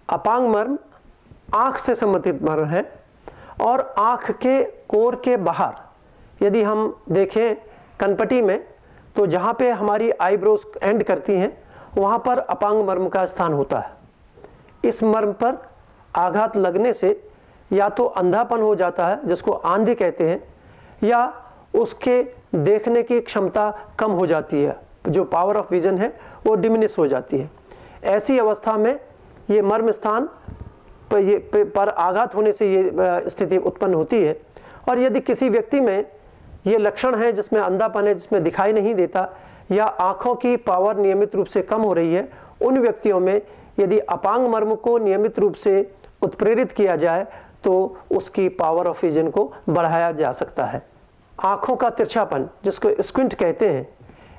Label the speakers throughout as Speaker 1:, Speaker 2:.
Speaker 1: अपांग मर्म आँख से संबंधित मर्म है और आँख के कोर के बाहर यदि हम देखें कनपटी में, तो जहाँ पे हमारी आईब्रोज एंड करती हैं वहाँ पर अपांग मर्म का स्थान होता है। इस मर्म पर आघात लगने से या तो अंधापन हो जाता है जिसको आंधी कहते हैं, या उसके देखने की क्षमता कम हो जाती है, जो पावर ऑफ विजन है वो डिमिनिश हो जाती है। ऐसी अवस्था में ये मर्म स्थान पर आघात होने से ये स्थिति उत्पन्न होती है। और यदि किसी व्यक्ति में ये लक्षण है जिसमें अंधापन है, जिसमें दिखाई नहीं देता, या आँखों की पावर नियमित रूप से कम हो रही है, उन व्यक्तियों में यदि अपांग मर्म को नियमित रूप से उत्प्रेरित किया जाए तो उसकी पावर ऑफ विजन को बढ़ाया जा सकता है। आँखों का तिरछापन जिसको स्क्विंट कहते हैं,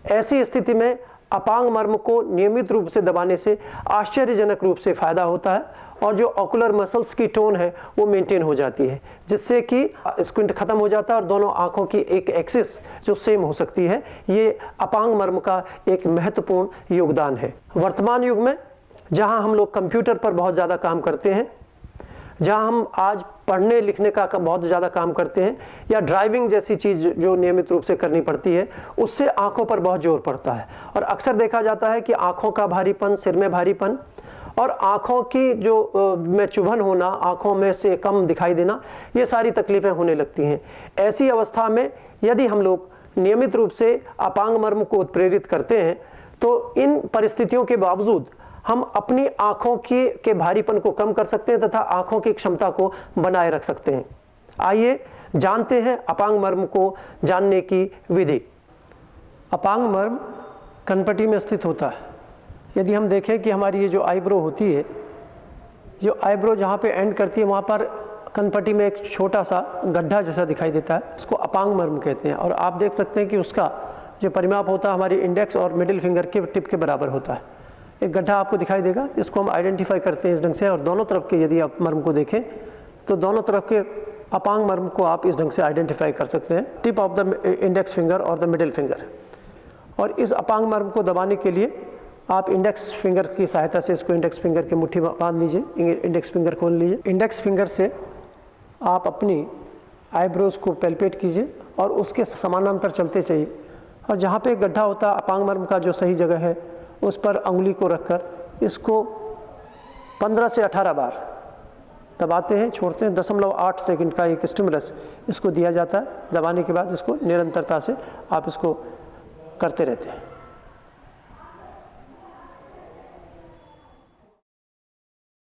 Speaker 1: ऐसी स्थिति में अपांग मर्म को नियमित रूप से दबाने से आश्चर्यजनक रूप से फायदा होता है और जो ऑकुलर मसल्स की टोन है वो मेंटेन हो जाती है, जिससे कि स्क्विंट खत्म हो जाता है और दोनों आंखों की एक एक्सिस जो सेम हो सकती है। ये अपांग मर्म का एक महत्वपूर्ण योगदान है। वर्तमान युग में जहां हम लोग कंप्यूटर पर बहुत ज़्यादा काम करते हैं, जहां हम आज पढ़ने लिखने का बहुत ज़्यादा काम करते हैं, या ड्राइविंग जैसी चीज़ जो नियमित रूप से करनी पड़ती है, उससे आंखों पर बहुत जोर पड़ता है। और अक्सर देखा जाता है कि आंखों का भारीपन, सिर में भारीपन और आंखों की जो में चुभन होना, आंखों में से कम दिखाई देना, ये सारी तकलीफ़ें होने लगती हैं। ऐसी अवस्था में यदि हम लोग नियमित रूप से अपांग मर्म को उत्प्रेरित करते हैं तो इन परिस्थितियों के बावजूद हम अपनी आँखों के भारीपन को कम कर सकते हैं तथा आँखों की क्षमता को बनाए रख सकते हैं। आइए जानते हैं अपांग मर्म को जानने की विधि। अपांग मर्म कनपटी में स्थित होता है। यदि हम देखें कि हमारी ये जो आईब्रो होती है, जो आईब्रो जहाँ पे एंड करती है वहाँ पर कनपटी में एक छोटा सा गड्ढा जैसा दिखाई देता है, इसको अपांग मर्म कहते हैं। और आप देख सकते हैं कि उसका जो परिमाप होता है हमारी इंडेक्स और मिडिल फिंगर के टिप के बराबर होता है। एक गड्ढा आपको दिखाई देगा, इसको हम आइडेंटिफाई करते हैं इस ढंग से। और दोनों तरफ के यदि आप मर्म को देखें तो दोनों तरफ के अपांग मर्म को आप इस ढंग से आइडेंटिफाई कर सकते हैं, tip of the index finger और द मिडिल फिंगर। और इस अपांग मर्म को दबाने के लिए आप इंडेक्स फिंगर की सहायता से इसको इंडेक्स फिंगर की मुट्ठी बांध लीजिए, इंडेक्स फिंगर खोल लीजिए। इंडेक्स फिंगर से आप अपनी आईब्रोज को पैल्पेट कीजिए और उसके समानांतर चलते चाहिए। और जहाँ पे गड्ढा होता है अपांग मर्म का जो सही जगह है, उस पर अंगुली को रखकर इसको 15 से 18 बार दबाते हैं, छोड़ते हैं। 0.8 सेकंड का एक स्टिमुलस इसको दिया जाता है। दबाने के बाद इसको निरंतरता से आप इसको करते रहते हैं।